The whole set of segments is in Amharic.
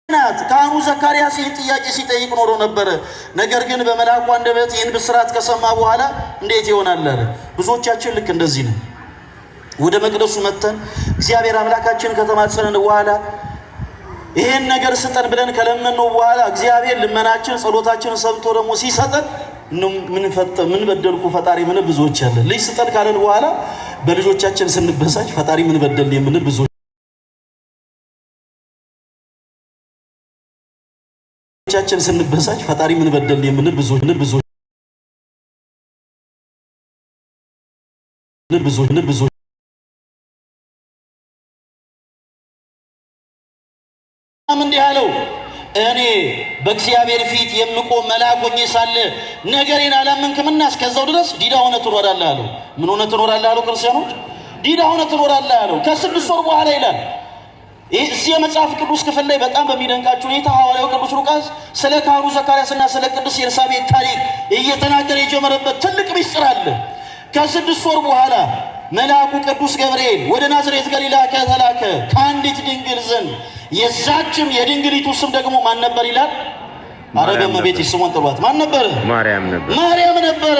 ካህኑ ዘካርያስ ይህን ጥያቄ ሲጠይቅ ኖሮ ነበር። ነገር ግን በመልአኩ አንደበት ይህን ብስራት ከሰማ በኋላ እንዴት ይሆናል አለ። ብዙዎቻችን ልክ እንደዚህ ነው። ወደ መቅደሱ መተን እግዚአብሔር አምላካችን ከተማጸንን በኋላ ይሄን ነገር ስጠን ብለን ከለመነው በኋላ እግዚአብሔር ልመናችን ጸሎታችን ሰምቶ ደግሞ ሲሰጠን ምን በደልኩ ፈጣሪ ምን ብዙዎች አለ። ልጅ ስጠን ካለን በኋላ በልጆቻችን ስንበሳጭ ፈጣሪ ምን በደል የምን ብዙዎች ቻችን ስንበሳጭ ፈጣሪ ምን በደል የምን ብዙዎች ምን ያለው እኔ በእግዚአብሔር ፊት የምቆም መልአክ ሆኜ ሳለ ነገሬን አላመንክምና እስከዛው ድረስ ዲዳ ሆነ ትኖራለህ አለው። ምን ሆነ ትኖራለህ አለው? ክርስቲያኖች ዲዳ ሆነ ትኖራለህ አለው። ከ6 ወር በኋላ ይላል። እዚህ የመጽሐፍ ቅዱስ ክፍል ላይ በጣም በሚደንቃችሁ ሁኔታ ሐዋርያው ቅዱስ ሉቃስ ስለ ካህኑ ዘካርያስና ስለ ቅድስት ኤልሳቤጥ ታሪክ እየተናገረ የጀመረበት ትልቅ ምስጢር አለ። ከ6 ወር በኋላ መልአኩ ቅዱስ ገብርኤል ወደ ናዝሬት ገሊላ ከተላከ ከአንዲት ድንግል ዘንድ የዛችም የድንግሊቱ ስም ደግሞ ማን ነበር ይላል? ማርያም ቤት ስሟን ጥሯት። ማን ነበር? ማርያም ነበር።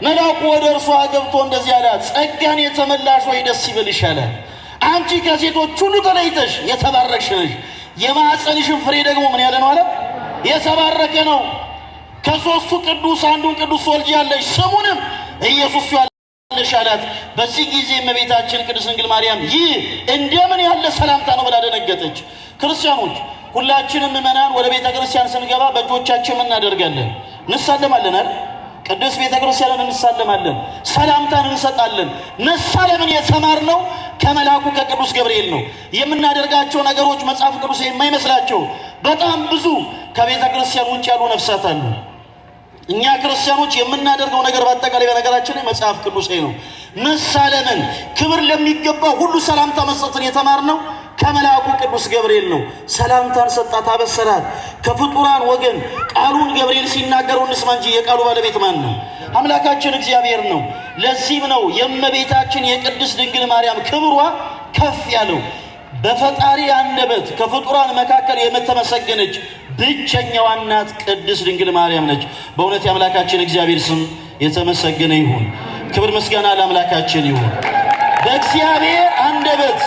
መልአኩ ወደ እርሷ ገብቶ እንደዚህ አላት፣ ጸጋን የተመላሽ ሆይ ደስ ይበልሽ አላት። አንቺ ከሴቶች ሁሉ ተለይተሽ የተባረክሽ ነሽ፣ የማኅፀንሽን ፍሬ ደግሞ ምን ያለ ነው አለ? የተባረከ ነው። ከሦስቱ ቅዱስ አንዱን ቅዱስ ትወልጃለሽ፣ ስሙንም ኢየሱስ ያለሽ አላት። በዚህ ጊዜ እመቤታችን ቅድስት ድንግል ማርያም ይህ እንደምን ያለ ሰላምታ ነው ብላ ደነገጠች። ክርስቲያኖች ሁላችንም ምእመናን ወደ ቤተ ክርስቲያን ስንገባ በእጆቻችን ምን እናደርጋለን? እንሳለማለን አይደል? ቅዱስ ቤተ ክርስቲያንን እንሳለማለን፣ ሰላምታን እንሰጣለን። መሳለምን የተማርነው ከመልአኩ ከቅዱስ ገብርኤል ነው። የምናደርጋቸው ነገሮች መጽሐፍ ቅዱስ የማይመስላቸው በጣም ብዙ ከቤተ ክርስቲያን ውጭ ያሉ ነፍሳት አሉ። እኛ ክርስቲያኖች የምናደርገው ነገር በአጠቃላይ በነገራችን ላይ መጽሐፍ ቅዱሳዊ ነው። መሳለምን ክብር ለሚገባ ሁሉ ሰላምታ መስጠትን የተማርነው ከመልአኩ ቅዱስ ገብርኤል ነው። ሰላምታን ሰጣት፣ አበሰራት። ከፍጡራን ወገን ቃሉን ገብርኤል ሲናገረው እንስማ እንጂ የቃሉ ባለቤት ማን ነው? አምላካችን እግዚአብሔር ነው። ለዚህም ነው የእመቤታችን የቅድስት ድንግል ማርያም ክብሯ ከፍ ያለው። በፈጣሪ አንደበት ከፍጡራን መካከል የምትመሰገነች ብቸኛዋ እናት ቅድስት ድንግል ማርያም ነች። በእውነት የአምላካችን እግዚአብሔር ስም የተመሰገነ ይሁን። ክብር ምስጋና ለአምላካችን ይሁን። በእግዚአብሔር አንደበት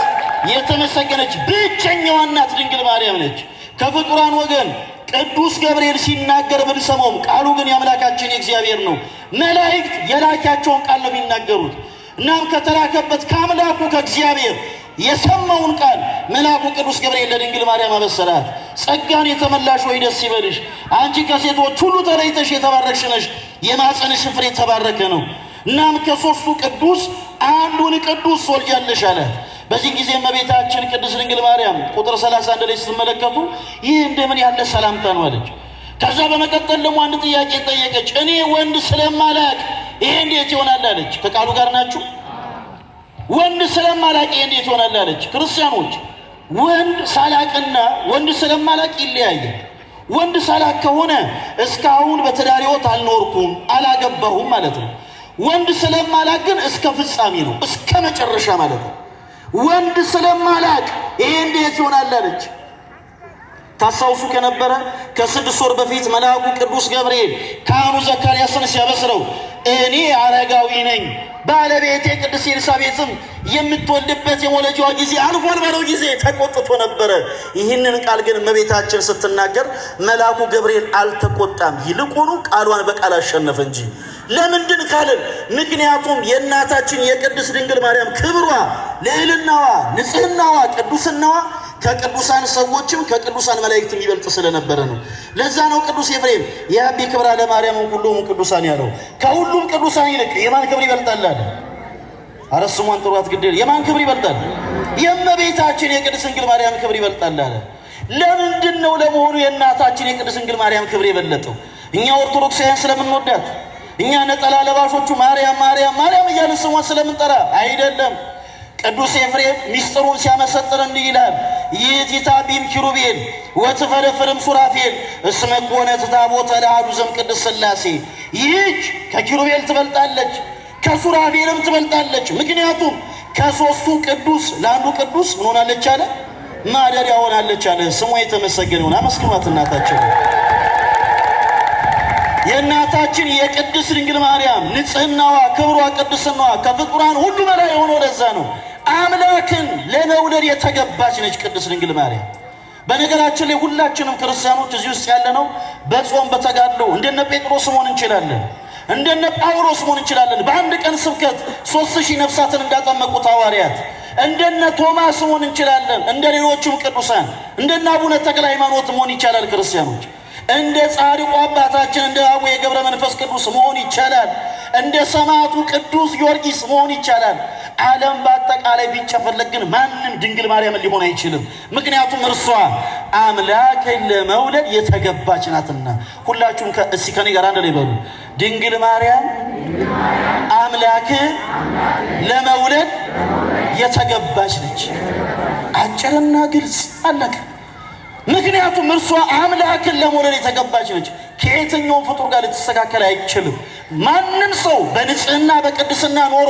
የተመሰገነች ብቸኛዋ እናት ድንግል ማርያም ነች። ከፍጡራን ወገን ቅዱስ ገብርኤል ሲናገር ብንሰማውም ቃሉ ግን የአምላካችን የእግዚአብሔር ነው። መላእክት የላኪያቸውን ቃል ነው የሚናገሩት። እናም ከተላከበት ከአምላኩ ከእግዚአብሔር የሰማውን ቃል መልአኩ ቅዱስ ገብርኤል ለድንግል ማርያም አበሰራት። ጸጋን የተመላሽ ሆይ ደስ ይበልሽ፣ አንቺ ከሴቶች ሁሉ ተለይተሽ የተባረክሽ ነሽ፣ የማኅፀንሽ ፍሬ የተባረከ ነው። እናም ከሦስቱ ቅዱስ አንዱን ቅዱስ ትወልጃለሽ አላት። በዚህ ጊዜ እመቤታችን ቅድስት ድንግል ማርያም ቁጥር 31 ላይ ስትመለከቱ ይህ እንደምን ያለ ሰላምታ ነው አለች። ከዛ በመቀጠል ደግሞ አንድ ጥያቄ ጠየቀች። እኔ ወንድ ስለማላቅ ይሄ እንዴት ይሆናል አለች። ከቃሉ ጋር ናችሁ? ወንድ ስለማላቅ ይሄ እንዴት ይሆናል አለች። ክርስቲያኖች ወንድ ሳላቅና ወንድ ስለማላቅ ይለያያል። ወንድ ሳላቅ ከሆነ እስካሁን በትዳር ሕይወት አልኖርኩም አላገባሁም ማለት ነው። ወንድ ስለማላቅ ግን እስከ ፍጻሜ ነው፣ እስከ መጨረሻ ማለት ነው። ወንድ ስለማላቅ ይሄ እንዴት ይሆናል አለች። ታስታውሱ ከነበረ ከ6 ወር በፊት መልአኩ ቅዱስ ገብርኤል ካህኑ ዘካርያስን ሲያበስረው እኔ አረጋዊ ነኝ፣ ባለቤቴ ቅድስት ኤልሳቤጥም የምትወልድበት የመውለጃዋ ጊዜ አልፏል ባለው ጊዜ ተቆጥቶ ነበረ። ይህንን ቃል ግን እመቤታችን ስትናገር መልአኩ ገብርኤል አልተቆጣም፣ ይልቁኑ ቃሏን በቃል አሸነፈ እንጂ። ለምንድን ካልን ምክንያቱም የእናታችን የቅድስት ድንግል ማርያም ክብሯ፣ ልዕልናዋ፣ ንጽህናዋ፣ ቅዱስናዋ ከቅዱሳን ሰዎችም ከቅዱሳን መላእክትም ይበልጥ ስለነበረ ነው። ለዛ ነው ቅዱስ ኤፍሬም የአቢ ክብራ ለማርያም ሁሉም ቅዱሳን ያለው። ከሁሉም ቅዱሳን ይልቅ የማን ክብር ይበልጣል አለ? አረ ስሟን ጥሯት ግዴ። የማን ክብር ይበልጣል? የእመቤታችን የቅድስት ድንግል ማርያም ክብር ይበልጣል አለ። ለምንድን ነው ለመሆኑ የእናታችን የቅድስት ድንግል ማርያም ክብር የበለጠው? እኛ ኦርቶዶክሳውያን ስለምንወዳት፣ እኛ ነጠላ ለባሾቹ ማርያም ማርያም ማርያም እያልን ስሟን ስለምንጠራ አይደለም። ቅዱስ ኤፍሬም ሚስጥሩን ሲያመሰጥር እንዲህ ይላል፣ ይእቲታ ቢም ኪሩቤል ወትፈለፍልም ሱራፌል እስመ ኮነት ታቦተ ለአሐዱ ዘእምቅድስት ሥላሴ። ይህች ከኪሩቤል ትበልጣለች፣ ከሱራፌልም ትበልጣለች። ምክንያቱም ከሦስቱ ቅዱስ ለአንዱ ቅዱስ ምን ሆናለች አለ? ማደሪያ ሆናለች አለ። ስሟ የተመሰገነ ይሁን። አመስግኗት እናታችን። የእናታችን የቅድስት ድንግል ማርያም ንጽህናዋ፣ ክብሯ፣ ቅድስናዋ ከፍጡራን ሁሉ በላይ የሆነው ለዛ ነው። አምላክን ለመውለድ የተገባች ነች ቅድስት ድንግል ማርያም። በነገራችን ላይ ሁላችንም ክርስቲያኖች እዚህ ውስጥ ያለነው በጾም በተጋድሎ እንደነ ጴጥሮስ መሆን እንችላለን፣ እንደነ ጳውሎስ መሆን እንችላለን። በአንድ ቀን ስብከት 3000 ነፍሳትን እንዳጠመቁት ሐዋርያት እንደነ ቶማስ መሆን እንችላለን። እንደ ሌሎችም ቅዱሳን እንደነ አቡነ ተክለ ሃይማኖት መሆን ይቻላል። ክርስቲያኖች እንደ ጻድቁ አባታችን እንደ አቡነ ገብረ መንፈስ ቅዱስ መሆን ይቻላል። እንደ ሰማዕቱ ቅዱስ ጊዮርጊስ መሆን ይቻላል። ዓለም በአጠቃላይ ቢጨፈለቅ ግን ማንም ድንግል ማርያምን ሊሆን አይችልም። ምክንያቱም እርሷ አምላክን ለመውለድ የተገባች ናትና። ሁላችሁም እስኪ ከኔ ጋር አንድ ላይ በሉ። ድንግል ማርያም አምላክን ለመውለድ የተገባች ነች። አጭርና ግልጽ አለቀ። ምክንያቱም እርሷ አምላክን ለመውለድ የተገባች ነች። ከየትኛውም ፍጡር ጋር ልትስተካከል አይችልም። ማንም ሰው በንጽህና በቅድስና ኖሮ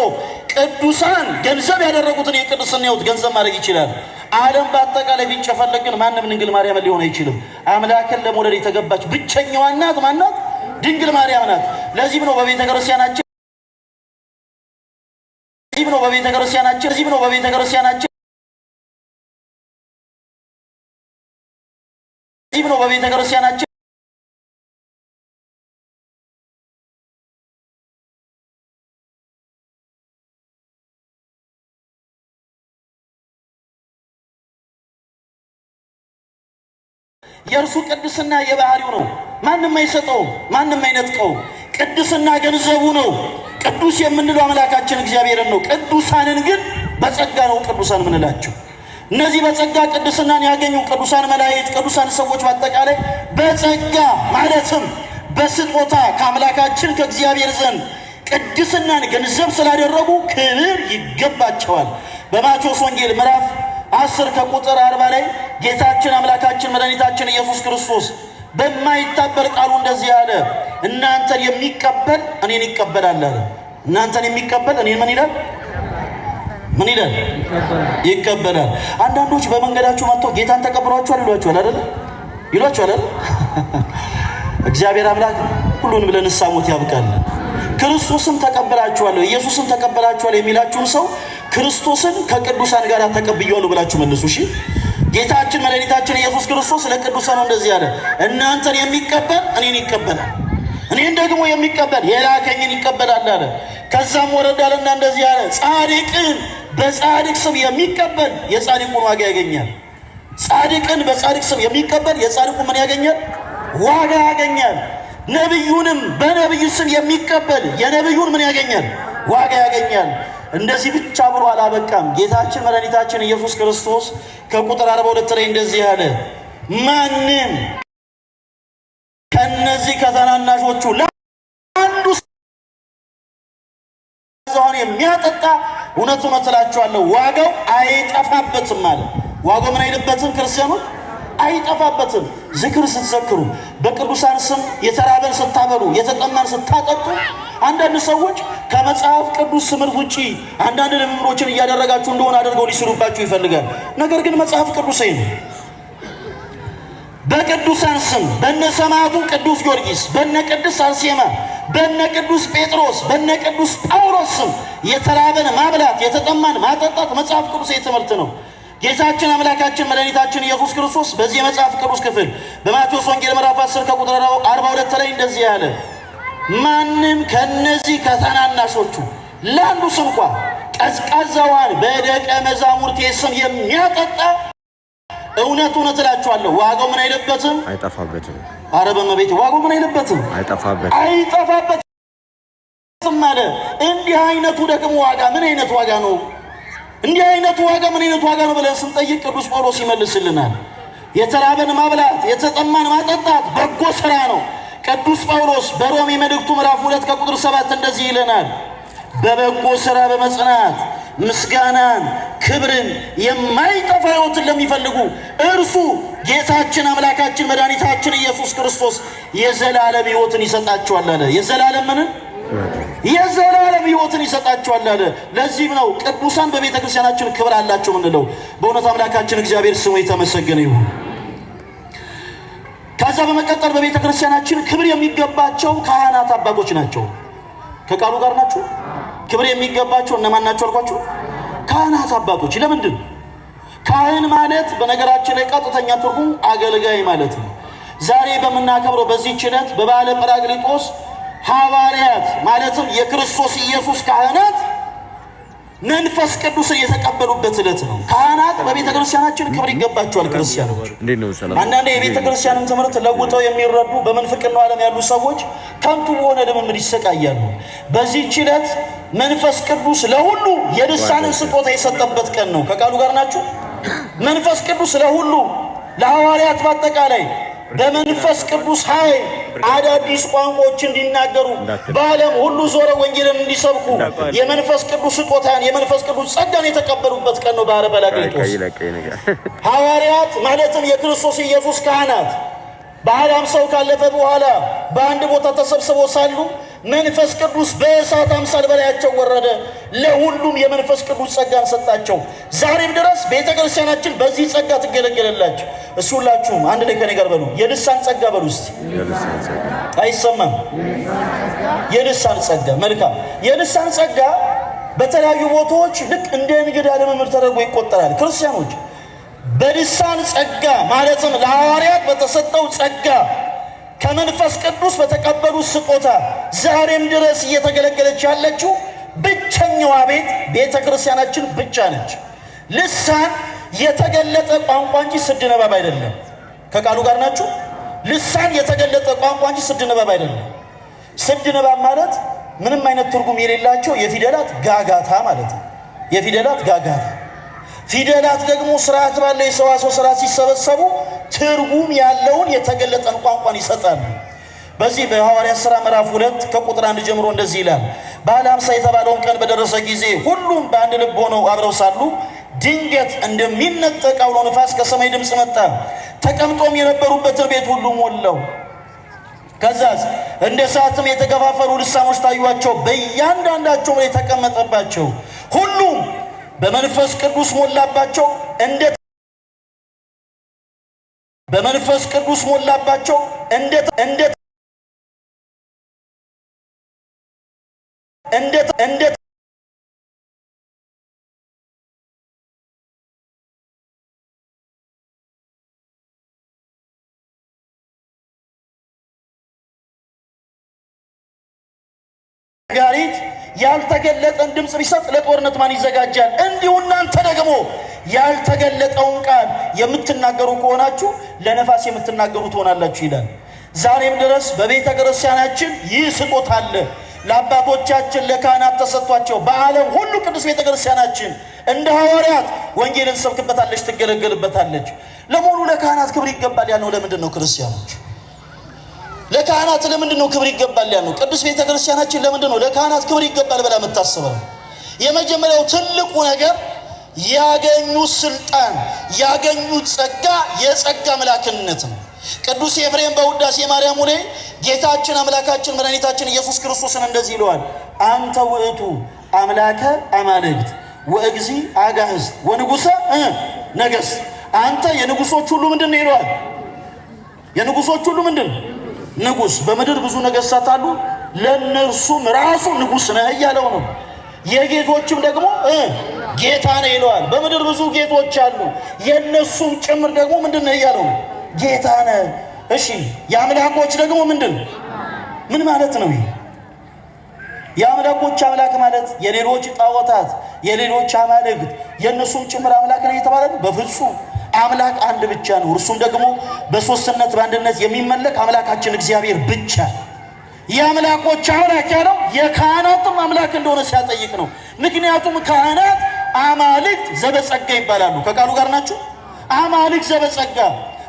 ቅዱሳን ገንዘብ ያደረጉትን የቅድስና ሕይወት ገንዘብ ማድረግ ይችላል። ዓለም በአጠቃላይ ቢጨፈለቅ ግን ማንም ድንግል ማርያም ሊሆን አይችልም። አምላክን ለመውለድ የተገባች ብቸኛዋ እናት ማናት? ድንግል ማርያም ናት። ለዚህም ነው በቤተ ክርስቲያናችን የእርሱ ቅድስና የባህሪው ነው። ማንም አይሰጠውም፣ ማንም አይነጥቀውም። ቅድስና ገንዘቡ ነው። ቅዱስ የምንለው አምላካችን እግዚአብሔርን ነው። ቅዱሳንን ግን በጸጋ ነው ቅዱሳን የምንላቸው። እነዚህ በጸጋ ቅድስናን ያገኙ ቅዱሳን መላእክት፣ ቅዱሳን ሰዎች በአጠቃላይ በጸጋ ማለትም በስጦታ ከአምላካችን ከእግዚአብሔር ዘንድ ቅድስናን ገንዘብ ስላደረጉ ክብር ይገባቸዋል። በማቴዎስ ወንጌል ምዕራፍ 10 ከቁጥር 40 ላይ ጌታችን አምላካችን መድኃኒታችን ኢየሱስ ክርስቶስ በማይታበል ቃሉ እንደዚህ አለ፣ እናንተን የሚቀበል እኔን ይቀበላል አለ። እናንተን የሚቀበል እኔን ምን ይላል? ምን ይላል? ይቀበላል። አንዳንዶች በመንገዳችሁ መጥተው ጌታን ተቀብሏችኋል ይሏችኋል አይደል? ይሏችኋል አይደል? እግዚአብሔር አምላክ ሁሉንም ለንስሐ ሞት ያብቃል። ክርስቶስን ተቀበላችኋል፣ ኢየሱስን ተቀበላችኋል የሚላችሁን ሰው ክርስቶስን ከቅዱሳን ጋር ተቀብያለሁ ብላችሁ መልሱ። እሺ፣ ጌታችን መድኃኒታችን ኢየሱስ ክርስቶስ ለቅዱሳን እንደዚህ አለ፣ እናንተን የሚቀበል እኔን ይቀበላል፣ እኔን ደግሞ የሚቀበል የላከኝን ይቀበላል አለ። ከዛም ወረድ አለና እንደዚህ አለ፣ ጻድቅን በጻድቅ ስም የሚቀበል የጻድቁን ዋጋ ያገኛል። ጻድቅን በጻድቅ ስም የሚቀበል የጻድቁ ምን ያገኛል? ዋጋ ያገኛል። ነቢዩንም በነቢዩ ስም የሚቀበል የነቢዩን ምን ያገኛል? ዋጋ ያገኛል። እንደዚህ ብቻ ብሎ አላበቃም። ጌታችን መድኃኒታችን ኢየሱስ ክርስቶስ ከቁጥር 42 ላይ እንደዚህ አለ፣ ማንም ከነዚህ ከታናናሾቹ ለአንዱ ሰውን የሚያጠጣ እውነት እውነት እላችኋለሁ ዋጋው አይጠፋበትም አለ። ዋጋው ምን አይልበትም? ክርስቲያኖች አይጠፋበትም። ዝክር ስትዘክሩ፣ በቅዱሳን ስም የተራበን ስታበሉ፣ የተጠማን ስታጠጡ፣ አንዳንድ ሰዎች ከመጽሐፍ ቅዱስ ትምህርት ውጪ አንዳንድ ልምምዶችን እያደረጋችሁ እንደሆነ አድርገው ሊስሉባችሁ ይፈልጋል። ነገር ግን መጽሐፍ ቅዱሳዊ ነው። በቅዱሳን ስም በነ ሰማዕቱ ቅዱስ ጊዮርጊስ፣ በነ ቅዱስ አርሴማ፣ በነ ቅዱስ ጴጥሮስ፣ በነ ቅዱስ ጳውሎስ ስም የተራበን ማብላት፣ የተጠማን ማጠጣት መጽሐፍ ቅዱሳዊ ትምህርት ነው። ጌታችን አምላካችን መድኃኒታችን ኢየሱስ ክርስቶስ በዚህ የመጽሐፍ ቅዱስ ክፍል በማቴዎስ ወንጌል ምዕራፍ 10 ከቁጥር 42 ላይ እንደዚህ ያለ፣ ማንም ከነዚህ ከታናናሾቹ ለአንዱስ እንኳ ቀዝቃዛዋን በደቀ መዛሙርቴ ስም የሚያጠጣ እውነት እውነት እላችኋለሁ ዋጋው ምን አይለበትም? አይጠፋበትም። ኧረ በመቤት ዋጋው ምን አይለበትም? አይጠፋበትም አለ። እንዲህ አይነቱ ደግሞ ዋጋ ምን አይነት ዋጋ ነው? እንዲህ አይነቱ ዋጋ ምን አይነት ዋጋ ነው ብለን ስንጠይቅ ቅዱስ ጳውሎስ ይመልስልናል። የተራበን ማብላት፣ የተጠማን ማጠጣት በጎ ስራ ነው። ቅዱስ ጳውሎስ በሮሜ መልእክቱ ምዕራፍ 2 ከቁጥር 7 እንደዚህ ይለናል፣ በበጎ ስራ በመጽናት ምስጋናን፣ ክብርን፣ የማይጠፋ ሕይወትን ለሚፈልጉ እርሱ ጌታችን አምላካችን መድኃኒታችን ኢየሱስ ክርስቶስ የዘላለም ሕይወትን ይሰጣቸዋል አለ። የዘላለም ምን? የዘላለም ሕይወትን ይሰጣቸዋል አለ። ለዚህም ነው ቅዱሳን በቤተ ክርስቲያናችን ክብር አላቸው ምንለው። በእውነት አምላካችን እግዚአብሔር ስሙ የተመሰገነ ይሁን። ከዛ በመቀጠል በቤተ ክርስቲያናችን ክብር የሚገባቸው ካህናት አባቶች ናቸው። ከቃሉ ጋር ናቸው። ክብር የሚገባቸው እነማን ናቸው አልኳቸው? ካህናት አባቶች። ለምንድን? ካህን ማለት በነገራችን ላይ ቀጥተኛ ትርጉም አገልጋይ ማለት ነው። ዛሬ በምናከብረው በዚህ ዕለት በበዓለ ጰራቅሊጦስ ሐዋርያት ማለትም የክርስቶስ ኢየሱስ ካህናት መንፈስ ቅዱስን የተቀበሉበት ዕለት ነው። ካህናት በቤተ ክርስቲያናችን ክብር ይገባቸዋል። ክርስቲያኖች አንዳንዴ የቤተ ክርስቲያንን ትምህርት ለውጠው የሚረዱ በመንፍቅናው ዓለም ያሉ ሰዎች ከንቱ በሆነ ልምምድ ይሰቃያሉ። በዚህ ዕለት መንፈስ ቅዱስ ለሁሉ የልሳንን ስጦታ የሰጠበት ቀን ነው። ከቃሉ ጋር ናችሁ። መንፈስ ቅዱስ ለሁሉ ለሐዋርያት በአጠቃላይ በመንፈስ ቅዱስ ኃይል አዳዲስ ቋንቋዎች እንዲናገሩ በዓለም ሁሉ ዞረው ወንጌልን እንዲሰብኩ የመንፈስ ቅዱስ ስጦታን የመንፈስ ቅዱስ ጸጋን የተቀበሉበት ቀን ነው በዓለ ጰራቅሊጦስ። ሐዋርያት ማለትም የክርስቶስ ኢየሱስ ካህናት በዓለ ሃምሳው ካለፈ በኋላ በአንድ ቦታ ተሰብስበው ሳሉ መንፈስ ቅዱስ በእሳት አምሳል በላያቸው ወረደ። ለሁሉም የመንፈስ ቅዱስ ጸጋን ሰጣቸው። ዛሬም ድረስ ቤተ ክርስቲያናችን በዚህ ጸጋ ትገለገለላችሁ። እሱ ሁላችሁም አንድ ላይ ከኔ ጋር በሉ፣ የልሳን ጸጋ በሉ እስቲ። አይሰማም? የልሳን ጸጋ። መልካም። የልሳን ጸጋ በተለያዩ ቦታዎች ልክ እንደ እንግዳ ልምምድ ተደርጎ ይቆጠራል። ክርስቲያኖች በልሳን ጸጋ ማለትም ለሐዋርያት በተሰጠው ጸጋ ከመንፈስ ቅዱስ በተቀበሉት ስጦታ ዛሬም ድረስ እየተገለገለች ያለችው ብቸኛዋ ቤተ ክርስቲያናችን ብቻ ነች። ልሳን የተገለጠ ቋንቋ እንጂ ስድ ንባብ አይደለም። ከቃሉ ጋር ናችሁ። ልሳን የተገለጠ ቋንቋ እንጂ ስድ ንባብ አይደለም። ስድ ንባብ ማለት ምንም አይነት ትርጉም የሌላቸው የፊደላት ጋጋታ ማለት ነው። የፊደላት ጋጋታ። ፊደላት ደግሞ ስርዓት ባለው የሰዋስው ስርዓት ሲሰበሰቡ ትርጉም ያለውን የተገለጠን ቋንቋን ይሰጣሉ። በዚህ በሐዋርያት ሥራ ምዕራፍ 2 ከቁጥር 1 ጀምሮ እንደዚህ ይላል። በዓለ ሃምሳ የተባለውን ቀን በደረሰ ጊዜ ሁሉም በአንድ ልብ ሆነው አብረው ሳሉ ድንገት እንደሚነጠቅ አውሎ ነፋስ ከሰማይ ድምፅ መጣ፣ ተቀምጦም የነበሩበትን ቤት ሁሉ ሞላው። ከዛስ እንደ እሳትም የተከፋፈሉ ልሳኖች ታዩአቸው፣ በእያንዳንዳቸው ላይ ተቀመጠባቸው። ሁሉም በመንፈስ ቅዱስ ሞላባቸው በመንፈስ ቅዱስ ሞላባቸው እንደ ጋሪት ያልተገለጠን ድምፅ ቢሰጥ ለጦርነት ማን ይዘጋጃል? እንዲሁ እናንተ ደግሞ ያልተገለጠውን ቃል የምትናገሩ ከሆናችሁ ለነፋስ የምትናገሩ ትሆናላችሁ ይላል። ዛሬም ድረስ በቤተ ክርስቲያናችን ይህ ስጦታ አለ። ለአባቶቻችን ለካህናት ተሰጥቷቸው በዓለም ሁሉ ቅዱስ ቤተ ክርስቲያናችን እንደ ሐዋርያት ወንጌልን ሰብክበታለች፣ ትገለገልበታለች። ለመሆኑ ለካህናት ክብር ይገባል ያልነው ለምንድን ነው? ክርስቲያኖች ለካህናት ለምንድን ነው ክብር ይገባል ያልነው? ቅዱስ ቤተ ክርስቲያናችን ለምንድን ነው ለካህናት ክብር ይገባል ብላ የምታስበው? የመጀመሪያው ትልቁ ነገር ያገኙት ስልጣን ያገኙት ጸጋ የጸጋ አምላክነት ነው። ቅዱስ ኤፍሬም በውዳሴ ማርያም ላይ ጌታችን አምላካችን መድኃኒታችን ኢየሱስ ክርስቶስን እንደዚህ ይለዋል። አንተ ውእቱ አምላከ አማልክት ወእግዚ አጋዕዝት ወንጉሰ ነገሥት። አንተ የንጉሶች ሁሉ ምንድን ነው ይለዋል። የንጉሶች ሁሉ ምንድን ንጉስ። በምድር ብዙ ነገሥታት አሉ፣ ለነርሱም ራሱ ንጉስ ነህ እያለው ነው። የጌቶችም ደግሞ ጌታ ነህ ይለዋል። በምድር ብዙ ጌቶች አሉ፣ የነሱም ጭምር ደግሞ ምንድን ነህ እያለው ነው፣ ጌታ ነህ። እሺ የአምላኮች ደግሞ ምንድን ምን ማለት ነው? ይሄ የአምላኮች አምላክ ማለት የሌሎች ጣዖታት የሌሎች አማልክት የነሱም ጭምር አምላክ ነው እየተባለ ነው? በፍጹም አምላክ አንድ ብቻ ነው። እርሱም ደግሞ በሶስትነት በአንድነት የሚመለክ አምላካችን እግዚአብሔር ብቻ። የአምላኮች አምላክ ያለው የካህናትም አምላክ እንደሆነ ሲያጠይቅ ነው። ምክንያቱም ካህናት አማልክት ዘበጸጋ ይባላሉ። ከቃሉ ጋር ናችሁ? አማልክት ዘበጸጋ።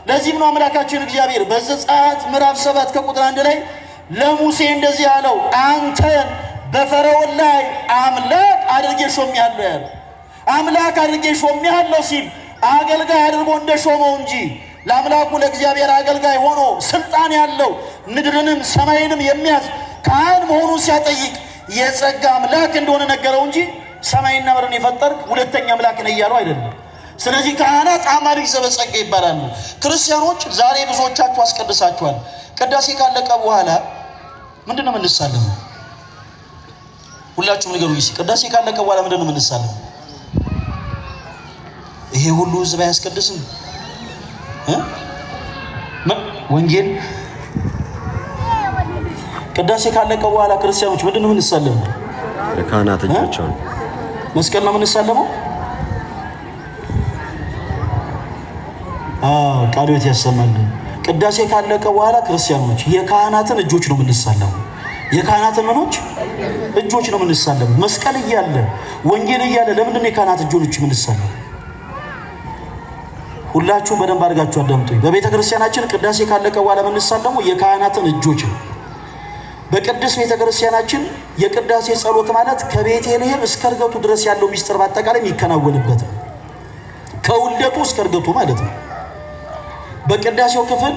ለዚህም ነው አምላካችን እግዚአብሔር በዘጸአት ምዕራፍ 7 ከቁጥር 1 ላይ ለሙሴ እንደዚህ አለው፣ አንተን በፈርዖን ላይ አምላክ አድርጌ ሾሜሃለሁ ያለ። አምላክ አድርጌ ሾሜሃለሁ ሲል አገልጋይ አድርጎ እንደሾመው እንጂ ለአምላኩ ለእግዚአብሔር አገልጋይ ሆኖ ስልጣን ያለው ምድርንም ሰማይንም የሚያዝ ካህን መሆኑን ሲያጠይቅ የጸጋ አምላክ እንደሆነ ነገረው እንጂ ሰማይና ምድርን የፈጠርክ ሁለተኛ አምላክ ነህ እያለው አይደለም። ስለዚህ ካህናት አማልክት ዘበጸጋ ይባላሉ። ክርስቲያኖች ዛሬ ብዙዎቻችሁ አስቀድሳችኋል። ቅዳሴ ካለቀ በኋላ ምንድነው የምንሳለመው? ሁላችሁም ንገሩኝ እስኪ። ቅዳሴ ካለቀ በኋላ ምንድነው የምንሳለመው? ይሄ ሁሉ ህዝብ አያስቀድስም? ወንጌል ቅዳሴ ካለቀ በኋላ ክርስቲያኖች ምንድነው የምንሳለመው? የካህናት እጆቻቸውን መስቀል ነው የምንሳለመው። ቃል ቤት ያሰማልን። ቅዳሴ ካለቀ በኋላ ክርስቲያኖች የካህናትን እጆች ነው የምንሳለመው። የካህናትን ምኖች እጆች ነው የምንሳለመው። መስቀል እያለ ወንጌል እያለ ለምንድን ነው የካህናት እጆች የምንሳለመው? ሁላችሁም በደንብ አድርጋችሁ አዳምጡኝ። በቤተ ክርስቲያናችን ቅዳሴ ካለቀ በኋላ የምንሳለመው የካህናትን እጆች ነው። በቅዱስ ቤተ ክርስቲያናችን የቅዳሴ ጸሎት ማለት ከቤተልሔም እስከ ዕርገቱ ድረስ ያለው ሚስጥር በአጠቃላይ የሚከናወንበት ነው። ከውልደቱ እስከ ዕርገቱ ማለት ነው። በቅዳሴው ክፍል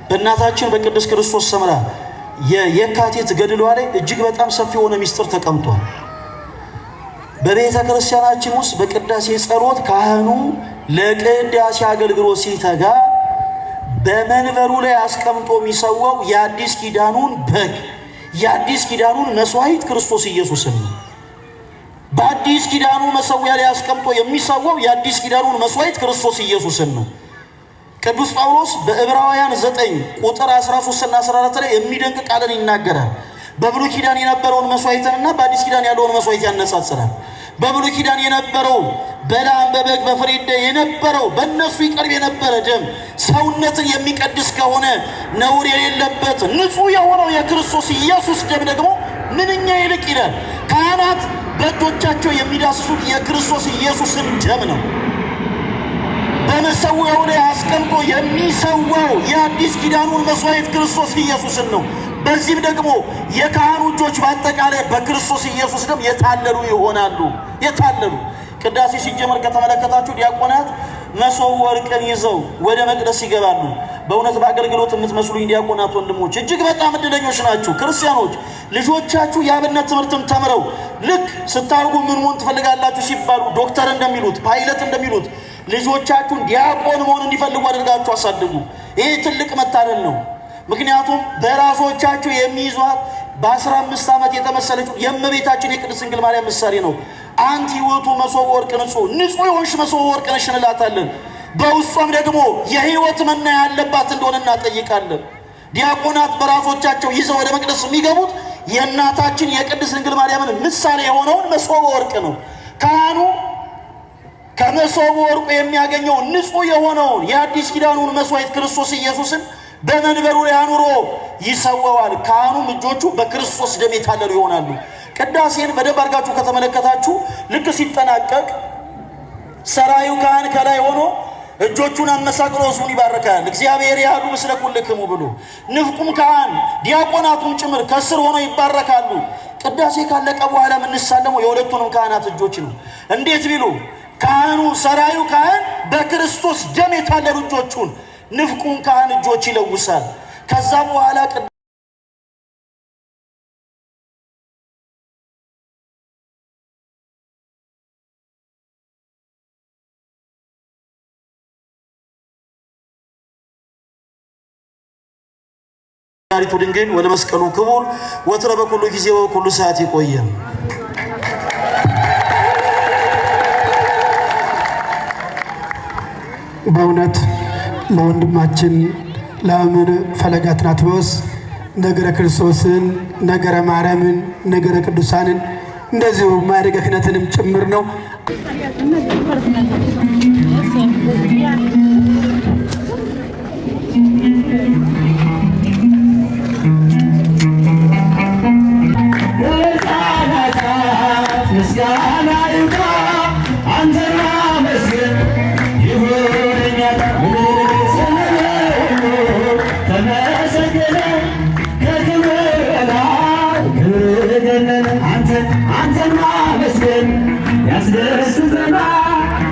በእናታችን በቅድስት ክርስቶስ ሰምራ የካቲት ገድሏ ላይ እጅግ በጣም ሰፊ የሆነ ሚስጥር ተቀምጧል። በቤተ ክርስቲያናችን ውስጥ በቅዳሴ ጸሎት ካህኑ ለቅዳሴ አገልግሎት ሲተጋ በመንበሩ ላይ አስቀምጦ የሚሰዋው የአዲስ ኪዳኑን በግ የአዲስ ኪዳኑን መስዋዕት ክርስቶስ ኢየሱስን ነው። በአዲስ ኪዳኑ መሰዊያ ላይ አስቀምጦ የሚሰዋው የአዲስ ኪዳኑን መስዋዕት ክርስቶስ ኢየሱስን ነው። ቅዱስ ጳውሎስ በዕብራውያን 9 ቁጥር 13 እና 14 ላይ የሚደንቅ ቃልን ይናገራል። በብሉይ ኪዳን የነበረውን መስዋዕትንና በአዲስ ኪዳን ያለውን መስዋዕት ያነጻጽራል። በብሉይ ኪዳን የነበረው በላም በበግ በፍሪዳ የነበረው በእነሱ ይቀርብ የነበረ ደም ሰውነትን የሚቀድስ ከሆነ ነውር የሌለበት ንጹሕ የሆነው የክርስቶስ ኢየሱስ ደም ደግሞ ምንኛ ይልቅ ይላል። ካህናት በእጆቻቸው የሚዳስሱት የክርስቶስ ኢየሱስን ደም ነው። በመሰዊያው ላይ አስቀምጦ የሚሰዋው የአዲስ ኪዳኑን መስዋዕት ክርስቶስ ኢየሱስን ነው። በዚህም ደግሞ የካህኑ እጆች በአጠቃላይ በክርስቶስ ኢየሱስ ደም የታለሉ ይሆናሉ። የታለሉ ቅዳሴ ሲጀመር ከተመለከታችሁ ዲያቆናት መሶበ ወርቅን ይዘው ወደ መቅደስ ይገባሉ። በእውነት በአገልግሎት የምትመስሉኝ ዲያቆናት ወንድሞች እጅግ በጣም እድለኞች ናችሁ። ክርስቲያኖች ልጆቻችሁ የአብነት ትምህርትን ተምረው ልክ ስታርጉ ምን መሆን ትፈልጋላችሁ ሲባሉ ዶክተር እንደሚሉት ፓይለት እንደሚሉት ልጆቻችሁን ዲያቆን መሆን እንዲፈልጉ አድርጋችሁ አሳድጉ። ይሄ ትልቅ መታደል ነው። ምክንያቱም በራሶቻችሁ የሚይዟት በ15 ዓመት የተመሰለችው የእመቤታችን የቅድስት ድንግል ማርያም ምሳሌ ነው። አንቲ ውእቱ መሶበ ወርቅ ንጹሕ የሆንሽ መሶበ ወርቅ ነሽ እንላታለን። በውስጧም ደግሞ የሕይወት መና ያለባት እንደሆነ እናጠይቃለን። ዲያቆናት በራሶቻቸው ይዘው ወደ መቅደስ የሚገቡት የእናታችን የቅድስት ድንግል ማርያምን ምሳሌ የሆነውን መሶበ ወርቅ ነው። ካህኑ ከመሶበ ወርቁ የሚያገኘው ንጹሕ የሆነውን የአዲስ ኪዳኑን መስዋዕት ክርስቶስ ኢየሱስን በመንበሩ ላይ አኑሮ ይሰዋዋል። ካህኑም እጆቹ በክርስቶስ ደም የታለሉ ይሆናሉ። ቅዳሴን በደንብ አድርጋችሁ ከተመለከታችሁ ልክ ሲጠናቀቅ ሰራዩ ካህን ከላይ ሆኖ እጆቹን አመሳቅሎ ሕዝቡን ይባርካል። እግዚአብሔር ያሉ ምስለ ኩልክሙ ብሎ ንፍቁም ካህን ዲያቆናቱም ጭምር ከስር ሆኖ ይባረካሉ። ቅዳሴ ካለቀ በኋላ የምንሳለመው የሁለቱንም ካህናት እጆች ነው። እንዴት ቢሉ ካህኑ ሰራዩ ካህን በክርስቶስ ደም የታለሉ እጆቹን ንፍቁም ካህን እጆች ይለውሳል። ከዛ በኋላ ዳሪቱ ድንግል ወደ መስቀሉ ክቡር ወትረ በኩሉ ጊዜ በኩሉ ሰዓት ይቆየን። በእውነት ለወንድማችን ለመምህር ፈለገ አትናቴዎስ ነገረ ክርስቶስን፣ ነገረ ማርያምን፣ ነገረ ቅዱሳንን እንደዚሁ ማዕረገ ክህነትንም ጭምር ነው።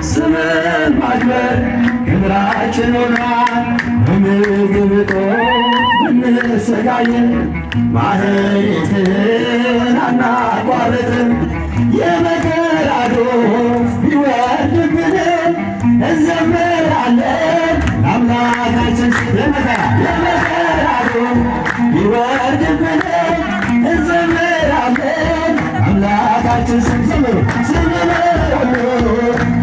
ስምን ማክበር ክብራችን ሆኗል። በምግብ እጦት ስንሰጋየን ማህሌትን አናቋርጥም የመከራዶ ቢወርድብን እንዘምራለን ለአምላካችን የመከራዶ ቢወርድብን እንዘምራለን አምላካችን ስንዘምር ስንመሩ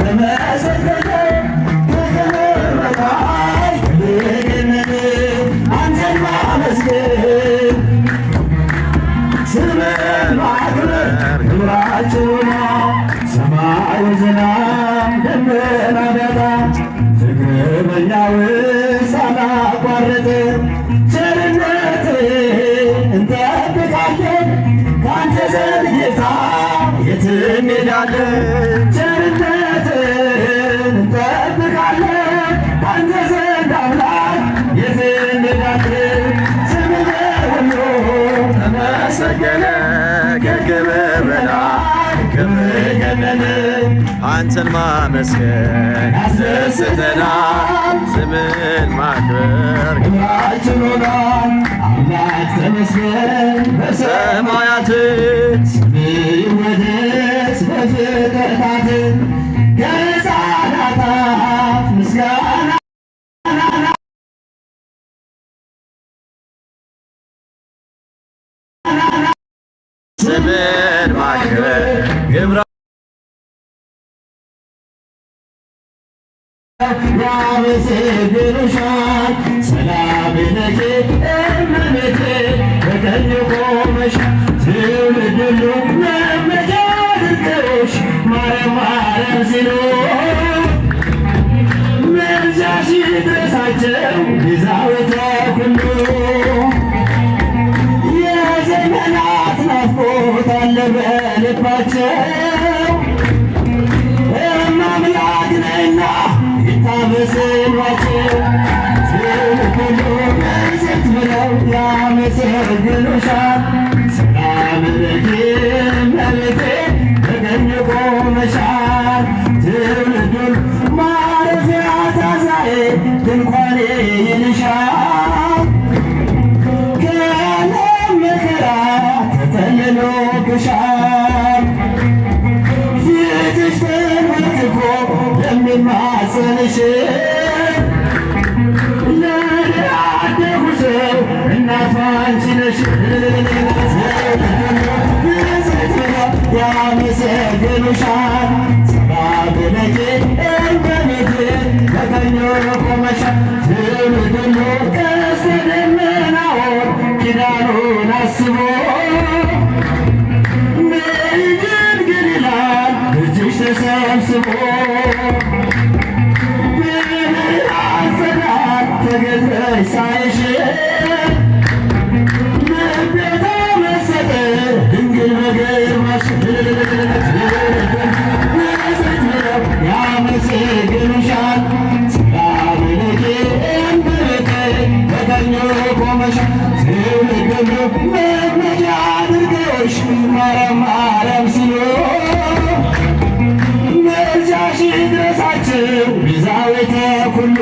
በመሰገደ ከክብር በላይ ልግነት አንተን ማመስገን ስምን ማክበር ክብራችን ነው። ሰማዩ ዝናብ ደመና ቢያጣ ፍቅር በእኛ ውስጥ አላቋረጠም። ቸርነትህን እንጠብቃለን ከአንተ ዘንድ ጌታ የት እንሄዳለን? ቸርነትህን እንጠብቃለን ከአንተ ዘንድ አምላክ የት እንሄዳለን? ስምህ ሁሉ ተመሰገነ ከክብር በላይ ክብር ገነነ አንተን ማመስገን ያስደስተናል፣ ስምን ማክበር ክብራችን ሆኗል። አምላክ ተመስገን በሰማያት ስምህ ይወደስ በፍጥረታት ከሕፃናት ምስጋና ስምን ማክበር ግብራ ያመሰግኑሻል። ሰላም ለኪ እመቤቴ በቀኝ ቆመሽ ትውልድ ሁሉ መመኪያ አድርገውሽ ማርያም ማርያም ሲሉ ምልጃሽ ይድረሳቸው ቤዛዊተ ኩሉ የዘመናት ናፍቆት አለ በልባቸው አምላክ ነህና ይታመስሏቸው ትውልድ ሁሉ በሴት ብለው ያመሰግኑሻል። ሰላም ለኪ እመቤቴ በቀኝ ቆመሻል። ትውልድ ሁሉ ማረፊያ ታዛዬ ድንኳኔ ይልሻል። ከዓለም መከራ ተጠልሎብሻል። ፊትሽ ተንበርክኮ ለሚማጸንሽ ለአደጉ ሰው እናቱ አንቺ ነሽ። ያመሰግኑሻል። ሰላም ለኪ እመቤቴ በቀኝ ቆመሻል። ትውልድ ሁሉ ቀስተ ደመናውን ኪዳኑን አስቦ ድንግል ይላል ልጅሽ ተሰብስቦ በብርሃን ፀዳል ተገልጠሽ ሳይሽ ልቤ ተመሰጠ ድንግል በግርማሽ ያመሰግኑሻል። ሰላም ለኪ እመቤቴ በቀኝ ቆመሻል። ትውልድ ሁሉ መመኪያ አድርገውሽ ማርያም ማርያም ሲሉ ምልጃሽ ይድረሳቸው ቤዛዊተ ኩሉ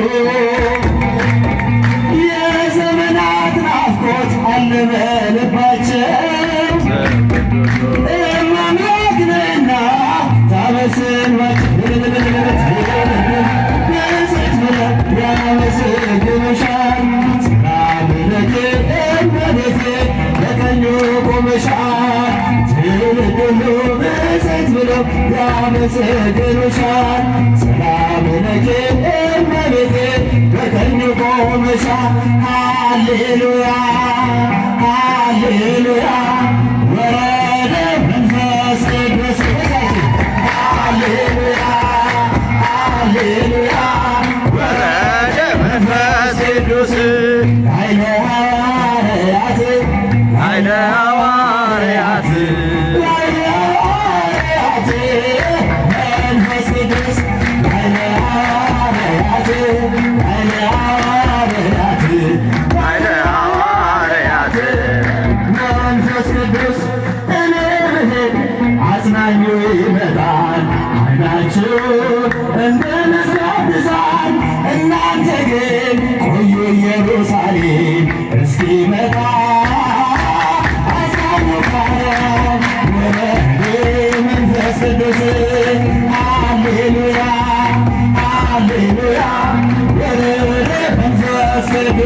የዘመናት ናፍቆት አለ በልባቸው አምላክ ነህና ታመስሏቸው በሴት ብለው ያመሰግኑሻል። ሰላም ለኪ እመቤቴ በቀኝ ቆመሻል። ትውልድ ሁሉ በሴት ብለው ያመሰግኑሻል። ሰላም ለኪ እመቤቴ በቀኝ ቆመሻል። ሃሌሉያ ሃሌሉያ ወረደ መንፈስ ቅዱስ ሃሌሉያ ሃሌሉያ ወረደ መንፈስ ቅዱስ ኃይለ ሐዋርያት ኃይለ ሐዋርያት ኃይለ ሐዋርያት መንፈስ ቅዱስ ኃይለ ሐዋርያት ኃይለ ሐዋርያት ኃይለ ሐዋርያት መንፈስ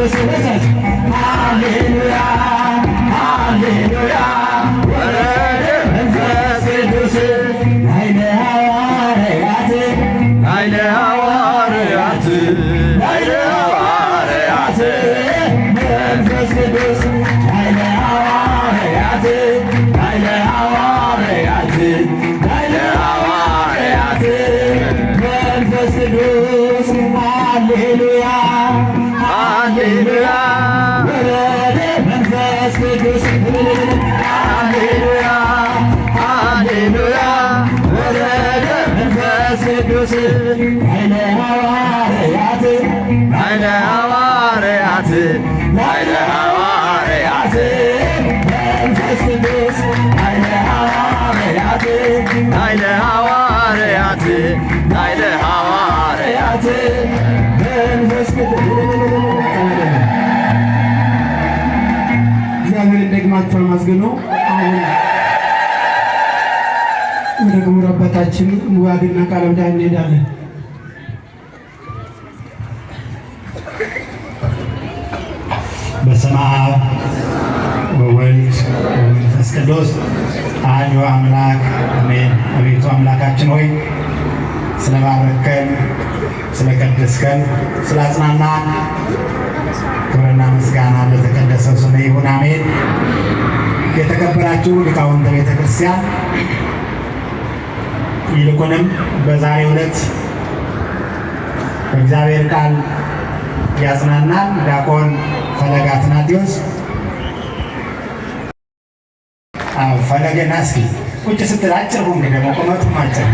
ቅዱስ ሃሌሉያ ሃሌሉያ ወረደ መንፈስ ቅዱስ ኃይለ ሐዋርያት ኃይለ ሐዋርያት ኃይለ ሐዋርያት መንፈስ ቅዱስ ኃይለ ሐዋርያት ኃይለ ሐዋርያት ኃይለ ሐዋርያት መንፈስ ቅዱስ ሃሌሉያ ሃሌሉያ ወረደ መንፈስ ቅዱስ ሃሌሉያ ሃሌሉያ ወረደ መንፈስ ቅዱስ ኃይለ ሐዋርያት ኃይለ ሐዋርያት ኃይለ ሐዋርያት መንፈስ ቅዱስ ኃይለ ሐዋርያት ኃይለ ሐዋርያት ኃይለ ሐዋርያት መንፈስ ቅዱስ እግዚአብሔርን ደግማችሁ አመስግኑ። አሁን ወደ ክቡር አባታችን ሙባግና ቃለ ምዕዳን እንሄዳለን። በስመ አብ ወወልድ ወመንፈስ ቅዱስ አሐዱ አምላክ አሜን። አቤቱ አምላካችን ሆይ ስለባረከን፣ ስለቀደስከን፣ ስላጽናናን ክብርና ምስጋና ለተቀደሰው ስም ይሁን አሜን። የተከበራችሁ ሊቃውንተ ቤተ ክርስቲያን፣ ይልቁንም በዛሬው ዕለት በእግዚአብሔር ቃል ያጽናናል ዲያቆን ፈለገ አትናቴዎስ። ፈለገና እስኪ ቁጭ ስትል አጭር ሁን፣ ደግሞ ቁመቱም አጭር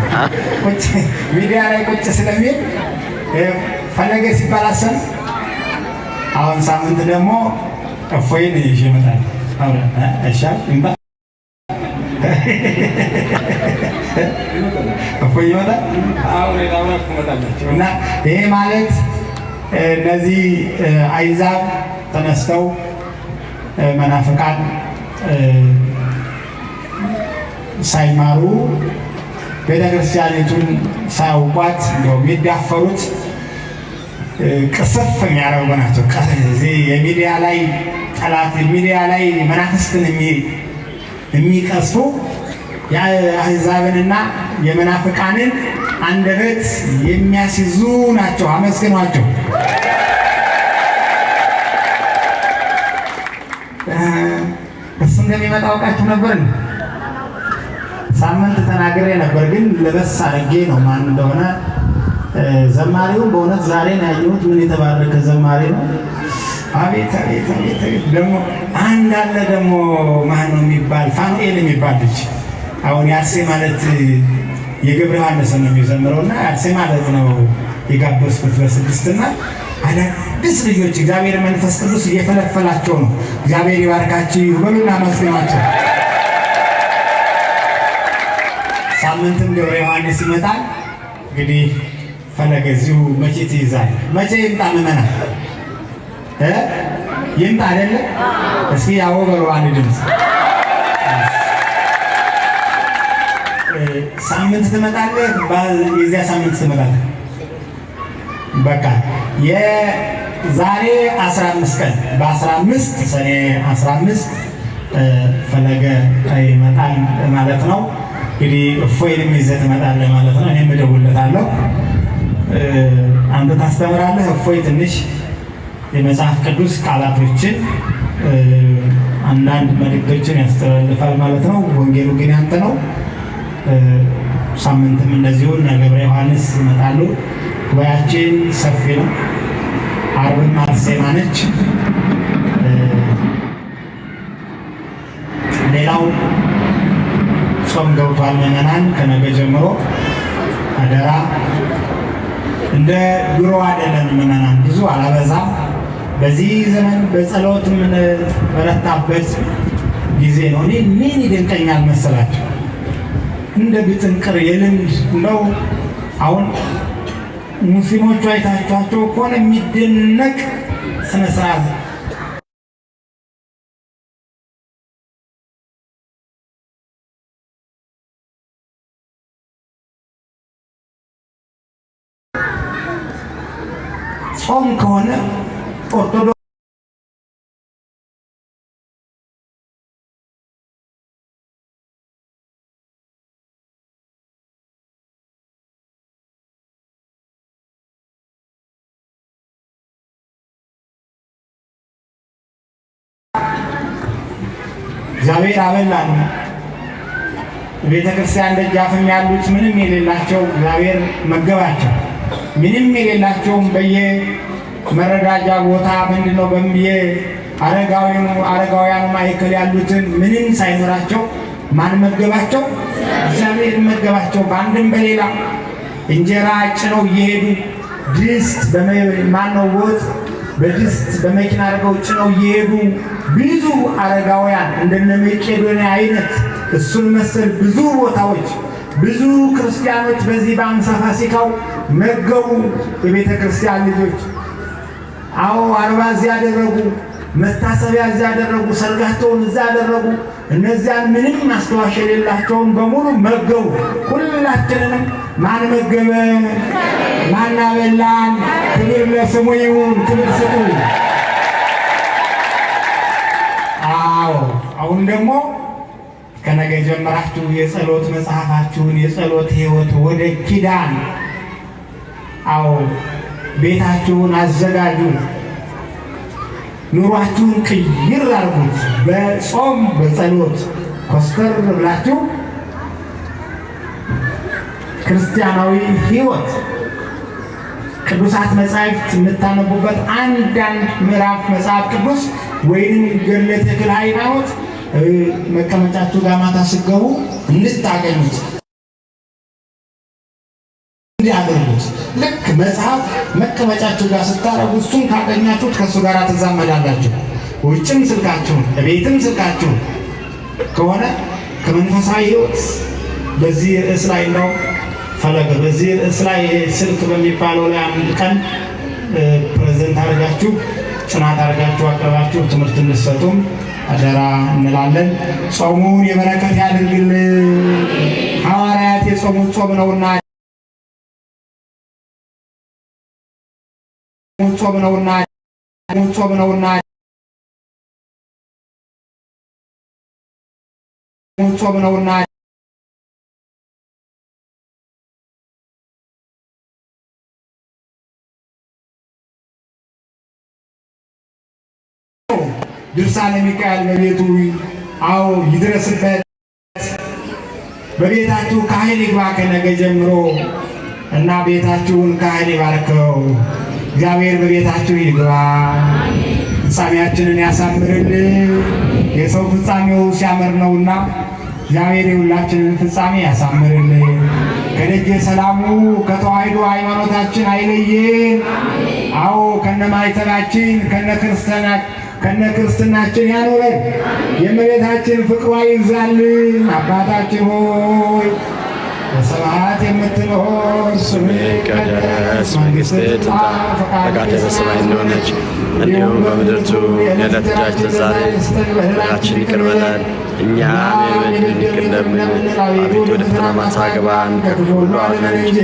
ቁጭ ሚዲያ ላይ ቁጭ ስለሚል ፈለገ ሲባል አሰብ። አሁን ሳምንት ደግሞ እፎይን ይዤ እመጣለሁ። አይሻል ይምጣ እፎይ ይመጣል። እና ይሄ ማለት እነዚህ አይዛብ ተነስተው መናፍቃን ሳይማሩ ቤተክርስቲያኒቱን ሳያውቋት እንደው የሚዳፈሩት ቅስፍ የሚያደርጉ ናቸው። እዚህ የሚዲያ ላይ ጠላት የሚዲያ ላይ መናፍስትን የሚቀስፉ የአሕዛብንና የመናፍቃንን አንደበት የሚያስይዙ ናቸው። አመስግኗቸው። እሱ እንደሚመጣ አውቃችሁ ነበር። ሳምንት ተናግሬ ነበር፣ ግን ለበስ አድርጌ ነው ማን እንደሆነ። ዘማሪውን በእውነት ዛሬ ነው ያየሁት። ምን የተባረከ ዘማሪ ነው! አቤት አቤት አቤት! ደግሞ አንድ አለ ደግሞ ማን ነው የሚባል ፋኑኤል የሚባል ልጅ አሁን ያርሴ ማለት የገብረ ዮሐንስ ነው የሚዘምረውና ያርሴ ማለት ነው የጋበዝኩት በስድስትና አዳዲስ ልጆች እግዚአብሔር መንፈስ ቅዱስ እየፈለፈላቸው ነው። እግዚአብሔር ይባርካችሁ በሉና መስገናቸው። ሳምንትም ገብረ ዮሐንስ ይመጣል። እንግዲህ ፈለገ እዚሁ መቼ ትይዛል? መቼ ይምጣ? ምመና ይምጣ አይደለ? እስኪ ያው በሉ አንድ ድምፅ። ሳምንት ትመጣለህ? የዚያ ሳምንት ትመጣለህ? በቃ የዛሬ 15 ቀን በ15 ሰኔ 15 ፈለገ ይመጣል ማለት ነው። እንግዲህ እፎይንም ይዘህ ትመጣለህ ማለት ነው። እኔም እደውልለታለሁ። አንተ ታስተምራለህ፣ እፎይ ትንሽ የመጽሐፍ ቅዱስ ቃላቶችን አንዳንድ መልእክቶችን ያስተላልፋል ማለት ነው። ወንጌሉ ግን ያንተ ነው። ሳምንትም እንደዚሁ እነ ገብረ ዮሐንስ ይመጣሉ። ጉባኤያችን ሰፊ ነው። ዓርብም አርሴማ ነች። ሌላው ጾም ገብቷል። ምዕመናን ከነገ ጀምሮ አደራ፣ እንደ ድሮ አይደለም። ምዕመናን ብዙ አላበዛም። በዚህ ዘመን በጸሎት የምንበረታበት ጊዜ ነው። እኔ ምን ይደንቀኛል መሰላቸው? እንደ ብጥንቅር የልምድ ነው። አሁን ሙስሊሞቹ አይታችኋቸው ከሆነ የሚደነቅ ስነ ስርዓት ጾም ከሆነ ኦርቶዶክስ እግዚአብሔር አበላን። ቤተ ክርስቲያን ደጃፍም ያሉት ምንም የሌላቸው እግዚአብሔር መገባቸው። ምንም የሌላቸውም በየመረዳጃ ቦታ ምንድነው አረጋውያኑ ማዕከል ያሉትን ምንም ሳይኖራቸው ማን መገባቸው? እግዚአብሔር መገባቸው። በአንድም በሌላ እንጀራ ጭነው እየሄዱ ድስት ወጥ በድስት በመኪና አድርገው ጭነው እየሄዱ ብዙ አረጋውያን እንደነ መቄዶንያ አይነት እሱን መሰል ብዙ ቦታዎች ብዙ ክርስቲያኖች በዚህ በአምሳ ፋሲካው መገቡ። የቤተ ክርስቲያን ልጆች አርባ እዚያ ያደረጉ፣ መታሰቢያ እዚያ ያደረጉ፣ ሰርጋቸውን እዚያ ያደረጉ። እነዚያን ምንም ማስታወሻ የሌላቸውን በሙሉ መገቡ። ሁላችንንም ማን መገበ? ማን አበላን? ክብር ለስሙ ይሁን። ክብር ስጡ። አሁን ደግሞ ከነገ ጀምራችሁ የጸሎት መጽሐፋችሁን የጸሎት ሕይወት ወደ ኪዳን ቤታችሁን አዘጋጁ። ኑሯችሁን ቅይር አድርጉት። በጾም በጸሎት ኮስተር ብላችሁ ክርስቲያናዊ ሕይወት ቅዱሳት መጻሕፍት የምታነቡበት አንዳንድ ምዕራፍ መጽሐፍ ቅዱስ ወይንም ገድለ ተክለ ሃይማኖት መቀመጫችሁ ጋር ማታ ስትገቡ እንድታገኙት እንዲያደርጉት። ልክ መጽሐፍ መቀመጫችሁ ጋር ስታረጉ እሱን ካገኛችሁት ከእሱ ጋር ትዛመዳላችሁ። ውጭም ስልካችሁን ቤትም ስልካችሁን ከሆነ ከመንፈሳዊ ሕይወት በዚህ ርዕስ ላይ ነው ፈለገ በዚህ ርዕስ ላይ ስልክ በሚባለው ላይ አንድ ቀን ፕሬዘንት አድርጋችሁ ጽናት አድርጋችሁ አቅርባችሁ ትምህርት እንድትሰጡም አደራ እንላለን። ጾሙን የበረከት ያድርግልን። ሐዋርያት የጾሙት ጾም ነውና ድርሳነ ሚካኤል በቤቱ ይድረስበት። በቤታችሁ ካህን ይግባ ከነገ ጀምሮ እና ቤታችሁን ካህን ይባርከው። እግዚአብሔር በቤታችሁ ይግባ። ፍጻሜያችንን ያሳምርልን። የሰው ፍጻሜው ሲያምር ነውና እግዚአብሔር የሁላችንን ፍጻሜ ያሳምርልን። ከደጀ ሰላሙ ከተዋሕዶ ሃይማኖታችን አይለየን። ከነማይተባችን ከነክርስትናችን ያኖረን። የእመቤታችን ፍቅሯ ይብዛልን። አባታችን ሆይ በሰማያት የምትኖር ስምህ ይቀደስ፣ መንግሥትህ ትምጣ፣ ፈቃድህ በሰማይ እንደሆነች እንዲሁም በምድር ትሁን። የዕለት እንጀራችንን ዛሬ በደላችንን ይቅር በለን እኛም የበደሉንን ይቅር እንደምንል። አቤቱ ወደ ፈተና አታግባን ከክፉ ሁሉ አድነን እንጂ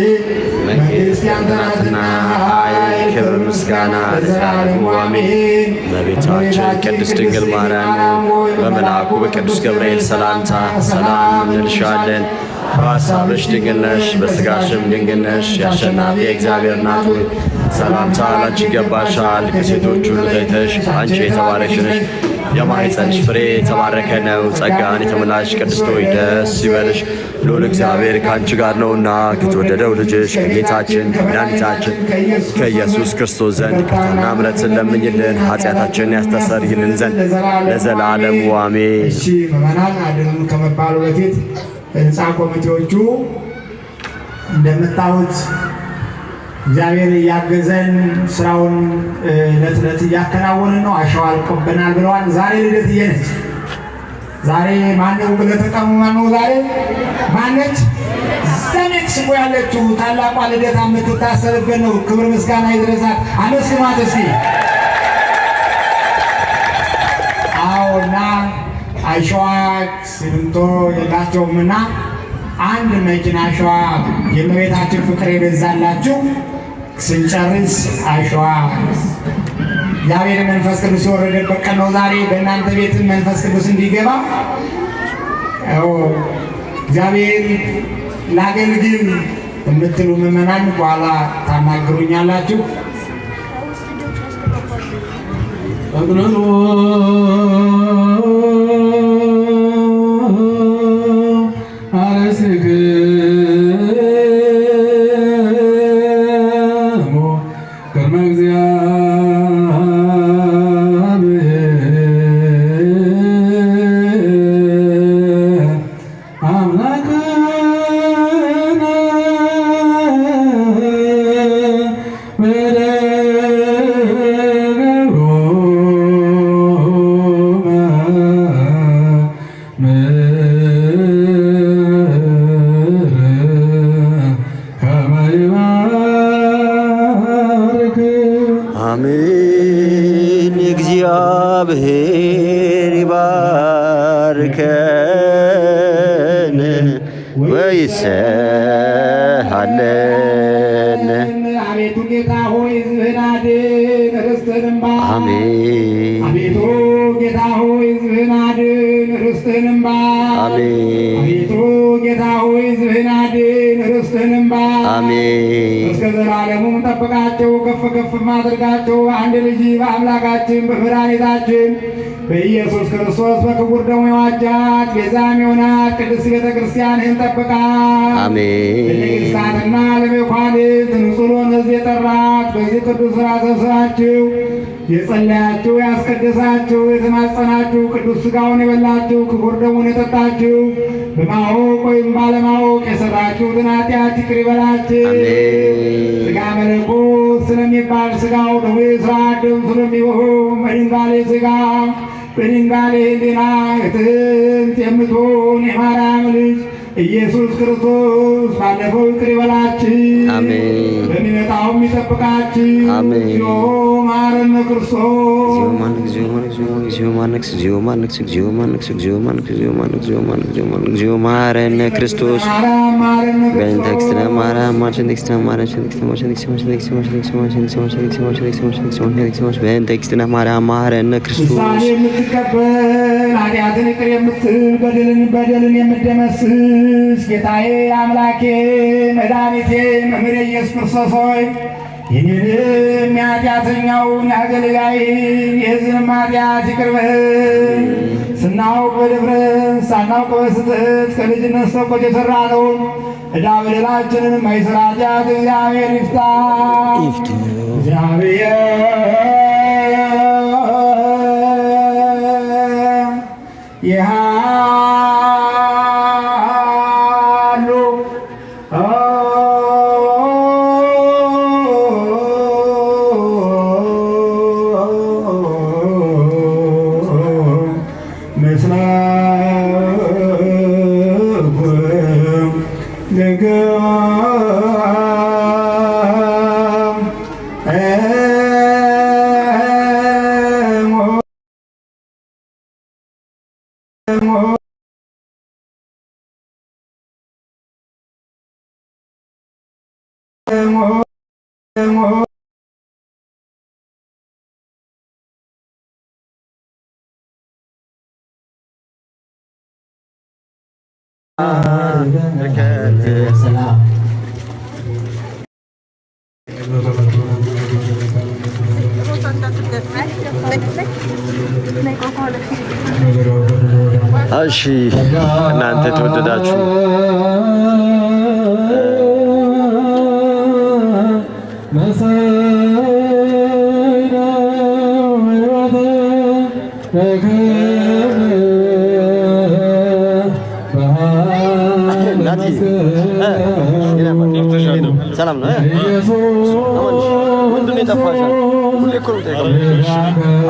መንግሥት ያንተ ናትና፣ ኃይል፣ ክብር፣ ምስጋና ለዘላለሙ አሜን። እመቤታችን ቅድስት ድንግል ማርያም በመልአኩ በቅዱስ ገብርኤል ሰላምታ ሰላም እንልሻለን። በሐሳብሽ ድንግል ነሽ፣ በሥጋሽም ድንግል ነሽ። የአሸናፊ እግዚአብሔር እናት ሆይ ሰላምታ ላንቺ ይገባሻል። ከሴቶች ሁሉ ተለይተሽ አንቺ የተባረክሽ ነሽ፣ የማኅፀንሽ ፍሬ የተባረከ ነው። ጸጋን የተመላሽ ቅድስት ሆይ ደስ ይበልሽ፣ ልዑል እግዚአብሔር ከአንቺ ጋር ነውና ከተወደደው ልጅሽ ከጌታችን ከመድኃኒታችን ከኢየሱስ ክርስቶስ ዘንድ ይቅርታና ምሕረትን ለምኝልን ኃጢአታችንን ያስተሰርይልን ዘንድ ለዘላለሙ አሜን። ምዕመናን አድኑን ከመባሉ በፊት ህንፃ ኮሚቴዎቹ እንደምታዩት እግዚአብሔር እያገዘን ስራውን ዕለት ዕለት እያከናወንን ነው። አሸዋ አልቆብናል ብለዋል። ዛሬ ልደትዬ ነች። ዛሬ ማነው ለተቀሙ? ማነው ዛሬ ማነች? ሜክሲኮ ያለችው ታላቋ ልደታ የምትታሰብበት ነው። ክብር ምስጋና ይድረሳት። አመስግኗት እስኪ። እና አሸዋ ሲሚንቶ የላቸውምና አንድ መኪና አሸዋ የእመቤታችን ፍቅር የበዛላችሁ ስንጨርስ አሸዋ እግዚአብሔር መንፈስ ቅዱስ የወረደበት ቀን ነው ዛሬ። በእናንተ ቤት መንፈስ ቅዱስ እንዲገባ እግዚአብሔር ላገልግል የምትሉ ምዕመናን በኋላ ታናግሩኛላችሁ። አሜን። እግዚአብሔር ይባርከን ወይስሐለን። አቤቱ ጌታ ሆይ ሕዝብህን አድን ርስትህንም ባርክ። አሜን። አቤቱ ጌታ ሆይ ሕዝብህን አድን ርስትህንም ባርክ። አሜን። አቤቱ ጌታ ሆይ ሕዝብህን አድን ርስትህንም ባርክ። አሜን። እስከ ዘላለሙም ጠብቃቸው፣ ከፍ ከፍ አድርጋቸው። አንድ ልጅ በአምላካችን በመድኃኒታችን በኢየሱስ ክርስቶስ በክቡር ደሙ የዋጃት ቤዛም የሆናት ቅድስት ቤተ ክርስቲያንህን ጠብቃት። አሜን። ለነገሥታትና ለመኳንንት ንጹሕ ለሆነ ሕዝብ የጠራት በዚህ ቅዱስ ሥራ ሰብስባችሁ የጸለያችሁ ያስቀደሳችሁ የተማጸናችሁ ቅዱስ ሥጋውን የበላችሁ ክቡር ደሙን የጠጣችሁ በማወቅ ወይም ባለማወቅ የሠራችሁትን ኃጢአት ይቅር ይበላችሁ። ሥጋ መለኮት ስለሚባል ሥጋው ደሙ የሥርዓት ደም ስለሚሆን በድንጋሌ ሥጋ በድንጋሌ ሕሊና እትምት የምትሆን የማርያም ልጅ ኢየሱስ ክርስቶስ ባለፈው ይቅር ይበላችሁ፣ በሚመጣውም ይጠብቃችሁ። እግዚኦ መሐረነ ክርስቶስ መሐረነ ክርስቶስ በእንተ እግዝእትነ ማርያም በእንተ እግዝእትነ ማርያም መሐረነ ክርስቶስ የምትቀበል ኃጢአትን ይቅር የምትል በደልን የምትደመስስ ጌታዬ አምላኬ መድኃኒቴ መምህሬ ኢየሱስ ክርስቶስ ሆይ የኔንም የኃጢአተኛውን የአገልጋይን የሕዝብንም ኃጢአት ይቅር በል። ስናውቅ በድፍረት ሳናውቅ በስህተት ከልጅነት ሰቆች የሠራነውን ዕዳ በደላችንን የማይሠራ ኃጢአት እግዚአብሔር ይፍታ። እግዚአብሔር እሺ እናንተ ተወደዳችሁ ሰላም ነው። ምንድን ነው የጠፋሽው? ሁሌ እኮ ነው የምጠይቀው።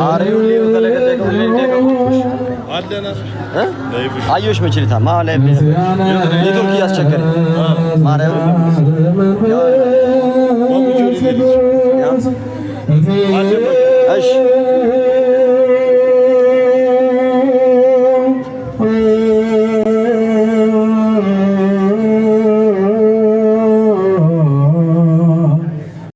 ኧረ ሁሌ ነው ተለቀቀ። ሁሌ አየሁሽ መችልታ ኔትወርክ እያስቸገረኝ ማርያም